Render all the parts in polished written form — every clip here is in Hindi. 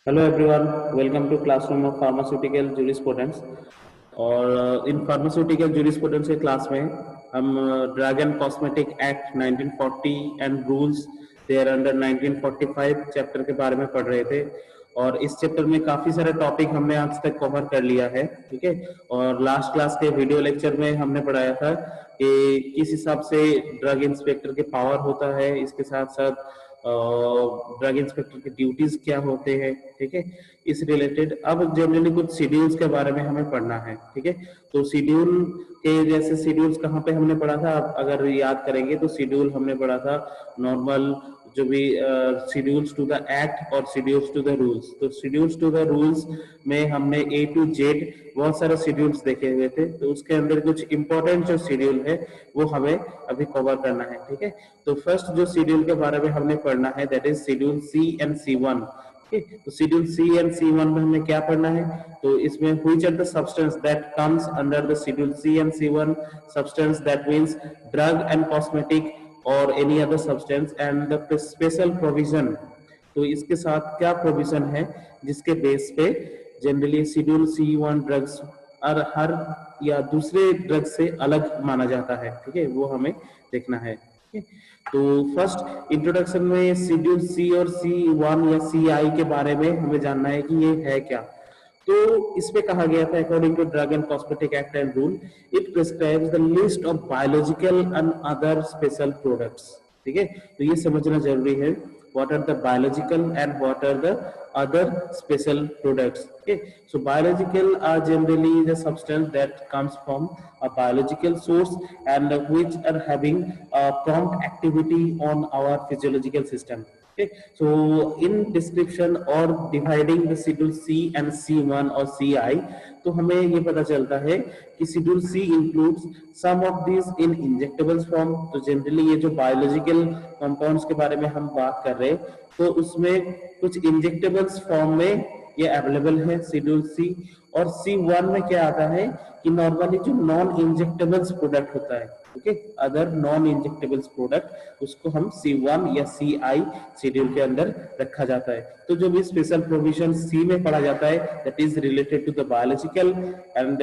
Hello everyone, welcome to classroom of pharmaceutical jurisprudence. और इन फार्मास्यूटिकल jurisprudence के क्लास में हम drug and cosmetic act 1940 and rules there under 1945 chapter के बारे में पढ़ रहे थे। और इस चैप्टर में काफी सारे टॉपिक हमने आज तक कवर कर लिया है, ठीक है। और लास्ट क्लास के वीडियो लेक्चर में हमने पढ़ाया था कि किस हिसाब से ड्रग इंस्पेक्टर के पावर होता है, इसके साथ साथ ड्रग इंस्पेक्टर की ड्यूटीज क्या होते हैं, ठीक है। इस रिलेटेड अब जनरली कुछ शेड्यूल्स के बारे में हमें पढ़ना है, ठीक है। तो शेड्यूल के जैसे शेड्यूल्स कहाँ पे हमने पढ़ा था, आप अगर याद करेंगे तो शेड्यूल हमने पढ़ा था नॉर्मल जो भी शेड्यूल्स टू द एक्ट और शेड्यूल्स टू द रूल्स। तो शेड्यूल्स टू द रूल्स में हमने ए टू जेड बहुत सारे शेड्यूल्स देखे हुए थे, तो उसके अंदर कुछ इंपॉर्टेंट जो शेड्यूल है वो हमें अभी कवर करना है, ठीक है। तो फर्स्ट जो शेड्यूल के बारे में हमने पढ़ना है that is schedule C and C1। तो शेड्यूल सी एंड C1 में हमें क्या पढ़ना है, तो इसमें which are the substance that comes under the schedule C and C1। Substance that means drug and cosmetic और any other substance and the special provision. तो इसके साथ क्या प्रोविजन है जिसके बेस पे जनरली शेड्यूल C1 ड्रग्स और हर या दूसरे ड्रग से अलग माना जाता है, ठीक है, वो हमें देखना है। तो फर्स्ट इंट्रोडक्शन में शेड्यूल सी और C1 या CI के बारे में हमें जानना है कि ये है क्या। तो इसमें कहा गया था according to drug and cosmetic act and rule it prescribes the list of biological and other special products, ठीक है। तो ये समझना जरूरी है what are the biological and what are the other special products, okay। So biological are generally the substance that comes from a biological source and which are having a prompt activity on our physiological system, okay। So in description or dividing the schedule C and C1 or CI, तो हमें ये पता चलता है कि schedule C includes some of this in injectables form. तो जनरली ये जो बायोलॉजिकल कंपाउंड्स के बारे में हम बात कर रहे हैं तो उसमें कुछ इंजेक्टेबल्स फॉर्म में ये अवेलेबल है शेड्यूल सी। और C1 में क्या आता है कि नॉर्मली जो नॉन इंजेक्टेबल्स प्रोडक्ट होता है, okay, other non injectables product, उसको हम C1 या CI शेड्यूल के अंदर रखा जाता है। तो जो भी स्पेशल प्रोविजन सी में पढ़ा जाता है that is related to the biological and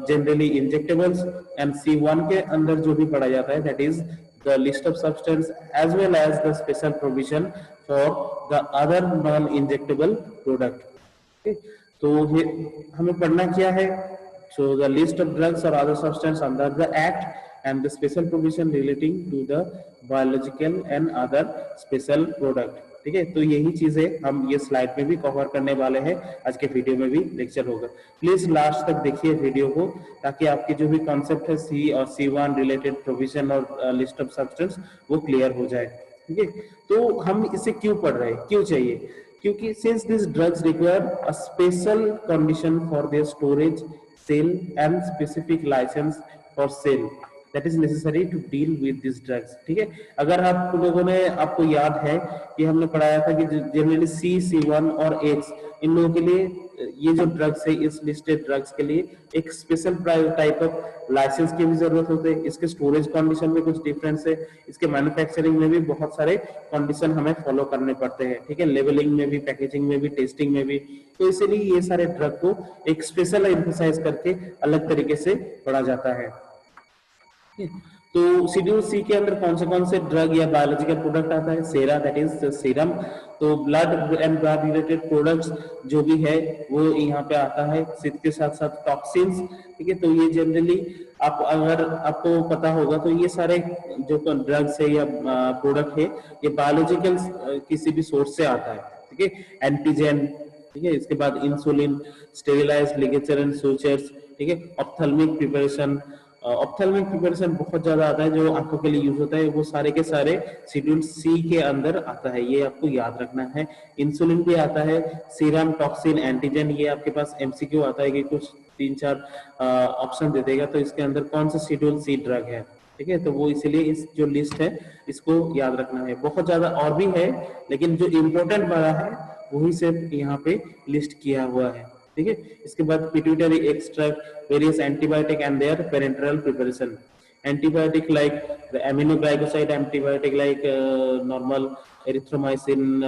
generally injectables, and C1 के अंदर जो भी पढ़ा जाता है that is the list of substance as well as the special provision for the other non injectable product, okay। तो ये हमें पढ़ना क्या है, so the list of drugs or other substance under the act and the special provision relating to the biological and other special product, ठीक है। तो यही चीजें हम ये स्लाइड में भी कवर करने वाले हैं, आज के वीडियो में भी लेक्चर होगा। प्लीज लास्ट तक देखिए वीडियो को ताकि आपके जो भी कॉन्सेप्ट है सी और C1 रिलेटेड प्रोविजन और लिस्ट ऑफ सब्सटेंस वो क्लियर हो जाए, ठीक है। तो हम इसे क्यों पढ़ रहे हैं, क्यों चाहिए, क्योंकि since this drugs require a special condition for their storage sale and specific licence for sale that is necessary to deal with these drugs, ठीक है। अगर आप लोगों ने, आपको याद है कि हमने पढ़ाया था कि जनरली C1 और H इन लोगों के लिए ये जो ड्रग्स है इस लिस्टेड ड्रग्स के लिए एक स्पेशल टाइप ऑफ लाइसेंस की भी जरूरत होती है। इसके स्टोरेज कंडीशन में कुछ डिफरेंस है, इसके मैन्युफैक्चरिंग में भी बहुत सारे कंडीशन हमें फॉलो करने पड़ते हैं, ठीक है, लेवलिंग में भी, पैकेजिंग में भी, टेस्टिंग में भी। तो इसीलिए ये सारे ड्रग को एक स्पेशल एम्फसाइज करके अलग तरीके से पढ़ा जाता है। तो शेड्यूल सी के अंदर कौन से ड्रग या बायोलॉजिकल प्रोडक्ट आता है, सेरा दैट इज सीरम। तो blood and blood related products जो भी है वो यहाँ पे आता है, इसके साथ साथ टॉक्सिन्स, ठीक है। तो ये जनरली आप अगर आपको पता होगा तो ये सारे जो ड्रग्स है या प्रोडक्ट है ये बायोलॉजिकल किसी भी सोर्स से आता है, ठीक है। एंटीजन, ठीक है, इसके बाद insulin, sterilised ligature and sutures, ठीक है। ऑप्थेल्मिक प्रिपरेशन, ऑप्थेल्मिक प्रिपरेशन बहुत ज्यादा आता है जो आंखों के लिए यूज होता है, वो सारे के सारे शेड्यूल सी के अंदर आता है, ये आपको याद रखना है। इंसुलिन भी आता है, सीरम, टॉक्सिन, एंटीजन, ये आपके पास MCQ आता है कि कुछ 3-4 ऑप्शन दे देगा तो इसके अंदर कौन सा शेड्यूल सी ड्रग है, ठीक है। तो वो इसीलिए इस जो लिस्ट है इसको याद रखना है। बहुत ज्यादा और भी है लेकिन जो इम्पोर्टेंट वाला है वही सिर्फ यहाँ पे लिस्ट किया हुआ है, ठीक है। इसके बाद pituitary extract, various antibiotic and their parenteral preparation. Antibiotic like the aminoglycoside antibiotic like normal erythromycin,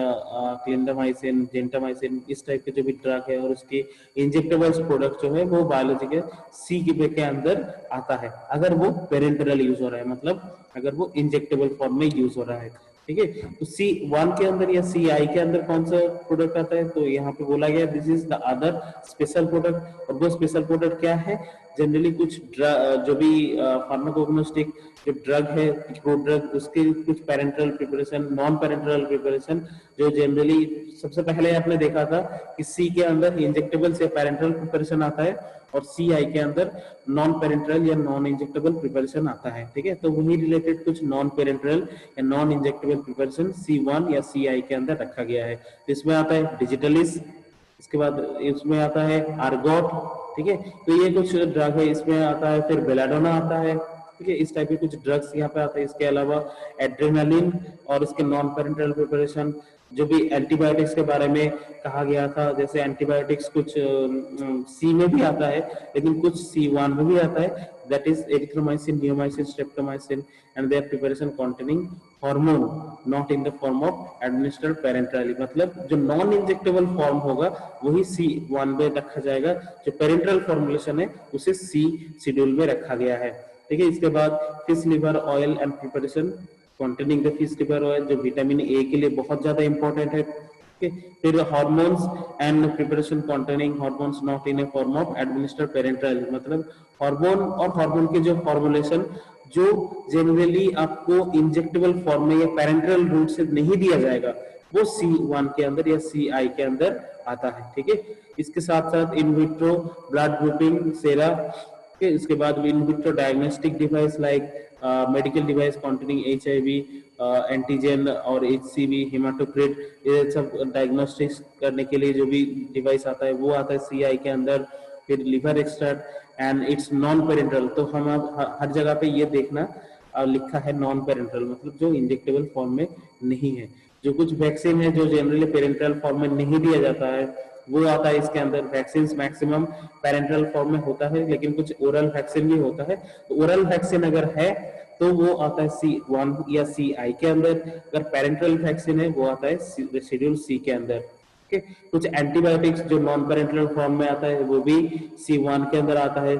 clindamycin, gentamicin, इस टाइप के जो भी ड्रग है और उसकी इंजेक्टेबल्स प्रोडक्ट जो है वो बायोलॉजी के सी के अंदर आता है, अगर वो पेरेंटरल यूज हो रहा है, मतलब अगर वो इंजेक्टेबल फॉर्म में यूज हो रहा है। ठीक है, तो C1 के अंदर या CI के अंदर कौन सा प्रोडक्ट आता है, तो यहाँ पे बोला गया this is the other special product. और वो स्पेशल प्रोडक्ट क्या है, जनरली कुछ जो भी फार्माकोग्नोस्टिक जो ड्रग है, फ्रूट ड्रग, उसके कुछ parental preparation, non parental preparation, जो जनरली सबसे पहले आपने देखा था कि सी के अंदर इंजेक्टेबल से पेरेंटल प्रिपरेशन आता है और CI के अंदर नॉन पेरेंटल या नॉन इंजेक्टेबल प्रिपरेशन आता है। ठीक है, तो वही रिलेटेड कुछ नॉन पेरेंटल या नॉन इंजेक्टेबल प्रिपरेशन C1 या CI के अंदर रखा गया है। इसमें आता है डिजिटलिस, इसके बाद इसमें आता है आर्गोट। ठीक है, तो ये कुछ ड्रग है, इसमें आता है फिर बेलाडोना आता है। ठीक है, इस टाइप के कुछ ड्रग्स यहाँ पे आते हैं। इसके अलावा एड्रेनालिन और इसके नॉन पेरेंटल प्रिपरेशन, जो भी एंटीबायोटिक्स के बारे में कहा गया था, जैसे एंटीबायोटिक्स कुछ सी में भी आता है लेकिन कुछ C1 में भी आता है, that is erythromycin, neomycin, streptomycin and their preparation containing hormone not in the form of administered parenterally, मतलब जो नॉन इंजेक्टेबल फॉर्म होगा वही C1 में रखा जाएगा, जो पेरेंटरल फॉर्मुलेशन है उसे C शेड्यूल में रखा गया है। ठीक है, इसके बाद fish liver oil and preparation containing the fish liver oil, जो विटामिन ए के लिए बहुत ज्यादा इंपॉर्टेंट है। फिर hormones and preparation containing hormones not in a form of administered parenterally, मतलब हार्मोन और हार्मोन के जो फॉर्मुलेशन जो जनरली आपको इंजेक्टेबल फॉर्म में या पेरेंटरल रूट से नहीं दिया जाएगा, वो C1 के अंदर या CI के अंदर आता है। ठीक है, इसके साथ साथ इन विट्रो ब्लड ग्रुपिंग सेरा, इसके बाद in vitro diagnostic device like medical device containing HIV antigen और HCV हेमाटोक्रिट, ये सब डायग्नोस्टिक्स करने के लिए जो भी डिवाइस आता है वो आता है CI के अंदर। फिर liver extract and it's non parental, तो हम अब हर जगह पे ये देखना लिखा है नॉन पेरेंटल, मतलब जो इंजेक्टेबल फॉर्म में नहीं है। जो कुछ वैक्सीन है जो जनरली पेरेंटल फॉर्म में नहीं दिया जाता है वो आता है इसके अंदर। वैक्सीन मैक्सिमम पेरेंटल फॉर्म में होता है, लेकिन कुछ ओरल वैक्सीन भी होता है, तो ओरल वैक्सीन अगर है तो वो आता है C1 या CI के अंदर, अगर पेरेंटल वैक्सीन है वो आता है शेड्यूल C के अंदर। Okay? कुछ एंटीबायोटिक्स जो नॉन पेरेंटल फॉर्म में आता है वो भी C1 के अंदर आता है।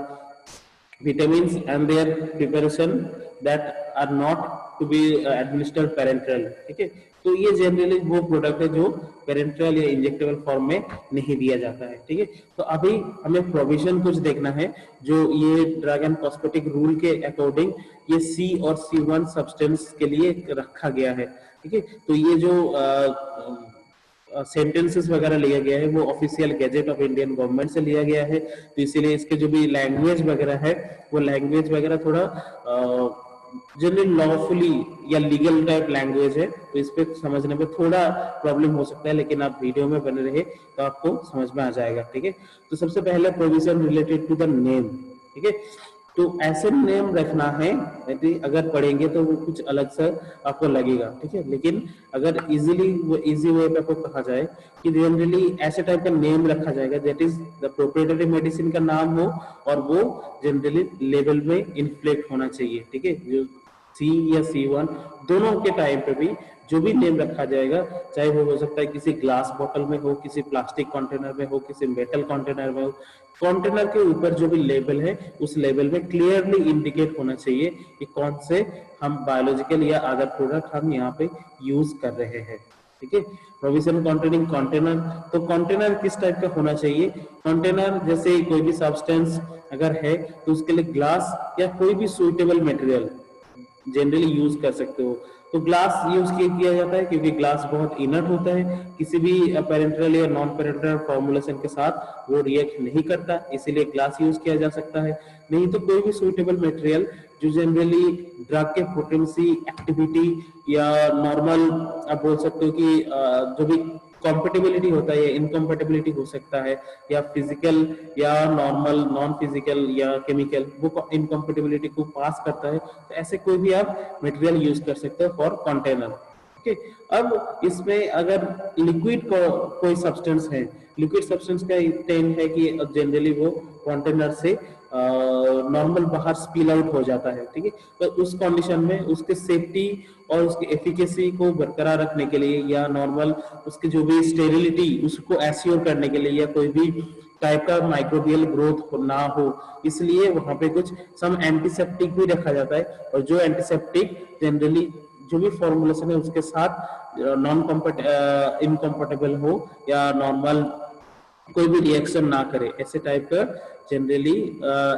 Vitamins and their preparation that are not to be administered parental. ठीक है, तो ये जनरली वो प्रोडक्ट है जो पेरेंटल या इंजेक्टेबल फॉर्म में नहीं दिया जाता है। ठीक है, तो अभी हमें प्रोविजन कुछ देखना है जो ये ड्रग एंड कॉस्मेटिक रूल के अकॉर्डिंग ये C और C1 सब्सटेंस के लिए रखा गया है। ठीक है, तो ये जो सेंटेंसेस वगैरह लिया गया है वो official gazette of Indian government से लिया गया है, तो इसीलिए इसके जो भी लैंग्वेज वगैरह है वो लैंग्वेज वगैरह थोड़ा जनरली लॉफुली या लीगल टाइप लैंग्वेज है, तो इस पे समझने में थोड़ा प्रॉब्लम हो सकता है, लेकिन आप वीडियो में बने रहे तो आपको समझ में आ जाएगा। ठीक है, तो सबसे पहले provision related to the name. ठीक है, तो ऐसे नेम रखना है, यदि अगर पढ़ेंगे तो वो कुछ अलग सा आपको लगेगा। ठीक है, लेकिन अगर इजीली वो इजी वे पे आपको कहा जाए कि जनरली ऐसे टाइप का नेम रखा जाएगा that is the proprietary medicine का नाम हो और वो जनरली लेवल में इन्फ्लेक्ट होना चाहिए। ठीक है, जो C या C1 दोनों के टाइम पे भी जो भी नेम रखा जाएगा, चाहे वो हो सकता है किसी ग्लास बोतल में हो, किसी प्लास्टिक कंटेनर में हो, किसी मेटल कंटेनर में हो, कंटेनर के ऊपर जो भी लेबल है उस लेबल में क्लियरली इंडिकेट होना चाहिए कि कौन से हम बायोलॉजिकल या अदर प्रोडक्ट हम यहाँ पे यूज कर रहे हैं। ठीक है, प्रोविजन कंटेनिंग कंटेनर, तो कंटेनर किस टाइप का होना चाहिए, कंटेनर जैसे कोई भी सब्सटेंस अगर है तो उसके लिए ग्लास या कोई भी सुइटेबल मटेरियल जनरली यूज कर सकते हो। तो ग्लास यूज किया जाता है क्योंकि ग्लास बहुत इनर्ट होता है, किसी भी पेरेंटल या नॉन पेरेंटल फॉर्मुलेशन के साथ वो रिएक्ट नहीं करता, इसीलिए ग्लास यूज किया जा सकता है। नहीं तो कोई भी सुइटेबल मटेरियल जो जनरली ड्रग के पोटेंसी, एक्टिविटी या नॉर्मल आप बोल सकते हो कि जो भी कॉम्पेटिबिलिटी होता है, इनकॉम्पेटिबिलिटी हो सकता है, या फिजिकल या नॉर्मल, नॉन फिजिकल या केमिकल, वो इनकॉम्पेटिबिलिटी को पास करता है, तो ऐसे कोई भी आप मटेरियल यूज कर सकते हो फॉर कंटेनर। ठीक है, अब इसमें अगर लिक्विड कोई सब्सटेंस है, लिक्विड सब्सटेंस का इंटेंट है कि जनरली वो कंटेनर से नॉर्मल बाहर स्पिल आउट हो जाता है, ठीक है। तो उस कंडीशन में उसके सेफ्टी और उसकी एफिकेसी को बरकरार रखने के लिए या नॉर्मल उसकी जो भी स्टेरिलिटी उसको एश्योर करने के लिए या कोई भी टाइप का माइक्रोबियल ग्रोथ ना हो, इसलिए वहां पे कुछ सम एंटीसेप्टिक भी रखा जाता है। और जो एंटीसेप्टिक जनरली जो भी फॉर्मुलेशन है उसके साथ नॉन इनकम्पेटेबल हो या नॉर्मल कोई भी रिएक्शन ना करे, ऐसे टाइप का जनरली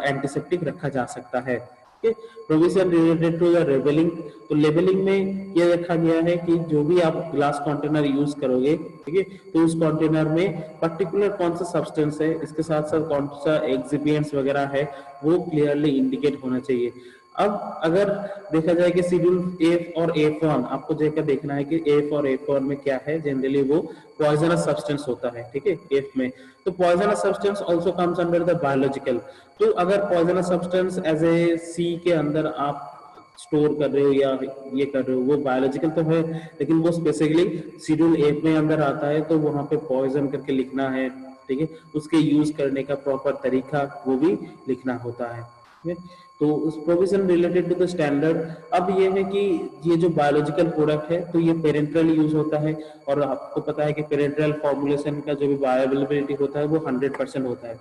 एंटीसेप्टिक रखा जा सकता है। Provision related to the labelling, तो लेबलिंग में ये रखा गया है कि जो भी आप ग्लास कंटेनर यूज करोगे, ठीक है, तो उस कंटेनर में पर्टिकुलर कौन सा सब्सटेंस है, इसके साथ साथ कौन सा एक्सिपिएंट्स वगैरह है, वो क्लियरली इंडिकेट होना चाहिए। अब अगर देखा जाए कि शेड्यूल एफ और F1 आपको जैसा देखना है कि एफ और F1 में क्या है, जनरली वो पॉइजनस सब्सटेंस होता है, ठीक है, एफ में। तो poisonous substance also comes under the biological. तो अगर पॉइजनस सब्सटेंस एज ए सी के अंदर आप स्टोर कर रहे हो या ये कर रहे हो, वो बायोलॉजिकल तो है, लेकिन वो स्पेसिफिकली शेड्यूल एफ में अंदर आता है, तो वहां पे पॉइजन करके लिखना है, ठीक है। उसके यूज करने का प्रॉपर तरीका वो भी लिखना होता है। तो उस provision related to the standard, अब ये है कि ये जो बायोलॉजिकल प्रोडक्ट है तो ये पेरेंट्रल यूज होता है, और आपको पता है कि पेरेंट्रल फॉर्मुलेशन का जो भी बायोअवेलेबिलिटी होता है वो 100% होता है,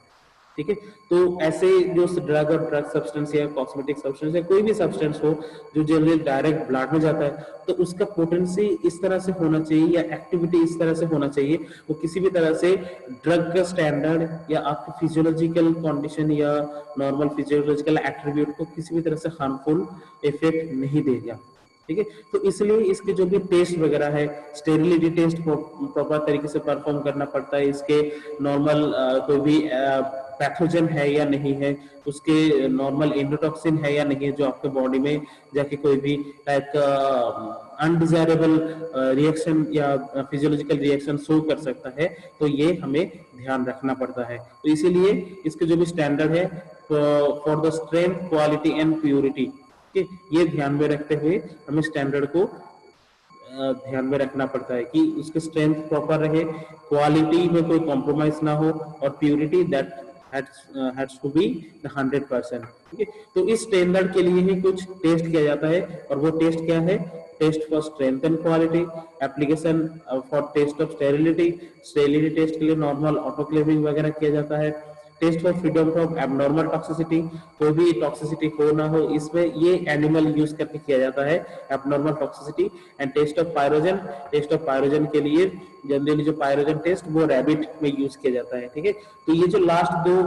ठीक है। तो ऐसे जो ड्रग और ड्रग सब्सटेंस या कॉस्मेटिक सब्सटेंस या कोई भी सब्सटेंस हो जो जनरली डायरेक्ट ब्लड में जाता है, तो उसका पोटेंसी इस तरह से होना चाहिए या एक्टिविटी इस तरह से होना चाहिए, वो किसी भी तरह से ड्रग का स्टैंडर्ड या आपकी फिजियोलॉजिकल कंडीशन या नॉर्मल फिजियोलॉजिकल एट्रीब्यूट को किसी भी तरह से हार्मफुल इफेक्ट नहीं देगा, ठीक है। तो इसलिए इसके जो भी टेस्ट वगैरह है, स्टेरिलिटी टेस्ट प्रॉपर तरीके से परफॉर्म करना पड़ता है, इसके नॉर्मल कोई भी पैथोजन है या नहीं है, उसके नॉर्मल एंडोटॉक्सिन है या नहीं है जो आपके बॉडी में जाके कोई भी टाइप का अनडिजायरेबल रिएक्शन या फिजियोलॉजिकल रिएक्शन शो कर सकता है, तो ये हमें ध्यान रखना पड़ता है। तो इसीलिए इसके जो भी स्टैंडर्ड है for the strength, quality and purity, ये ध्यान में रखते हुए हमें स्टैंडर्ड को ध्यान में रखना पड़ता है कि उसके स्ट्रेंथ प्रॉपर रहे, क्वालिटी में कोई कॉम्प्रोमाइज ना हो, और purity that has to be 100%, ठीक है। तो इस स्टैंडर्ड के लिए ही कुछ टेस्ट किया जाता है, और वो टेस्ट क्या है? Test for strength and quality, application for test of sterility, sterility test के लिए नॉर्मल ऑटोक्लेविंग वगैरह किया जाता है, test for freedom from abnormal toxicity, कोई भी टॉक्सिसिटी हो ना हो, इसमें ये एनिमल यूज करके किया जाता है abnormal toxicity. And test of pyrogen, test of pyrogen के लिए जनरली जो पायरोजन टेस्ट वो रैबिट में यूज किया जाता है, ठीक है। तो ये जो लास्ट दो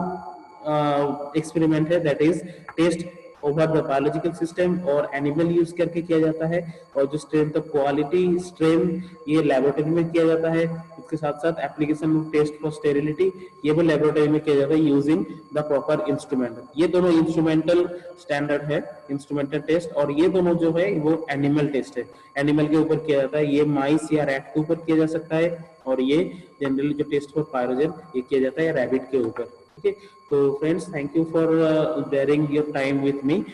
एक्सपेरिमेंट है that is test over the biological system और एनिमल यूज करके किया जाता है, और जो स्ट्रेंथ ऑफ क्वालिटी स्ट्रेंथ ये लेबोरेटरी में किया जाता है। इसके साथ साथ एप्लीकेशन टेस्ट फॉर स्टेरिलिटी ये भी लेबोरेटरी में किया जाता है यूजिंग द प्रॉपर इंस्ट्रूमेंट। ये दोनों इंस्ट्रूमेंटल स्टैंडर्ड है, इंस्ट्रूमेंटल टेस्ट, और ये दोनों जो है वो एनिमल टेस्ट है, एनिमल के ऊपर किया जाता है। ये माइस या रैट के ऊपर किया जा सकता है, और ये जनरली जो टेस्ट फॉर पायरोजन ये किया जाता है रैबिट के ऊपर, ठीक है। तो friends, thank you for bearing your time with me.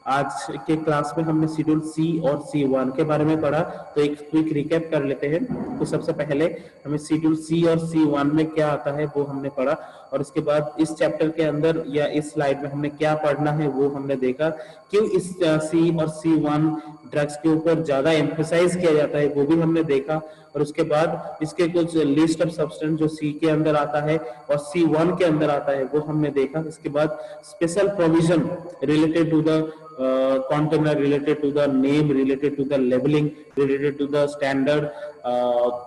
आज के क्लास में हमने शेड्यूल सी और C1 के बारे में पढ़ा, तो एक क्विक रिकैप कर लेते हैं। तो सबसे पहले हमें शेड्यूल सी और C1 में क्या आता है वो हमने पढ़ा, और इसके बाद इस चैप्टर के अंदर या इस स्लाइड में हमने क्या पढ़ना है वो हमने देखा, क्यों इस सी और C1 ड्रग्स के ऊपर ज्यादा एम्फेसाइज किया जाता है वो भी हमने देखा, और उसके बाद इसके कुछ लिस्ट ऑफ सब्सटेंस जो सी के अंदर आता है और C1 के अंदर आता है वो हमने देखा। इसके बाद special provision related to the container, related to the name, related to the labeling, related to the standard,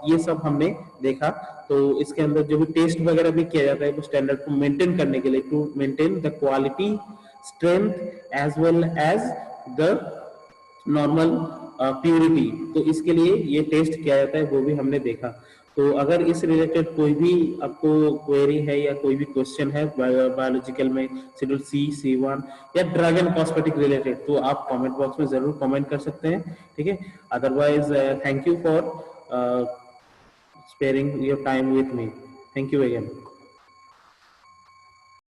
ये सब हमने देखा। तो इसके अंदर जो भी टेस्ट वगैरह भी किया जाता है वो स्टैंडर्ड को मेंटेन करने के लिए, to maintain the quality, strength as well as the normal purity, तो इसके लिए ये टेस्ट किया जाता है वो भी हमने देखा। तो अगर इस रिलेटेड कोई भी आपको क्वेरी है या कोई भी क्वेश्चन है बायोलॉजिकल में शेड्यूल सी, C1 या ड्रग एंड कॉस्मेटिक रिलेटेड, तो आप कमेंट बॉक्स में जरूर कमेंट कर सकते हैं, ठीक है। Otherwise thank you for sparing your time with me. Thank you again.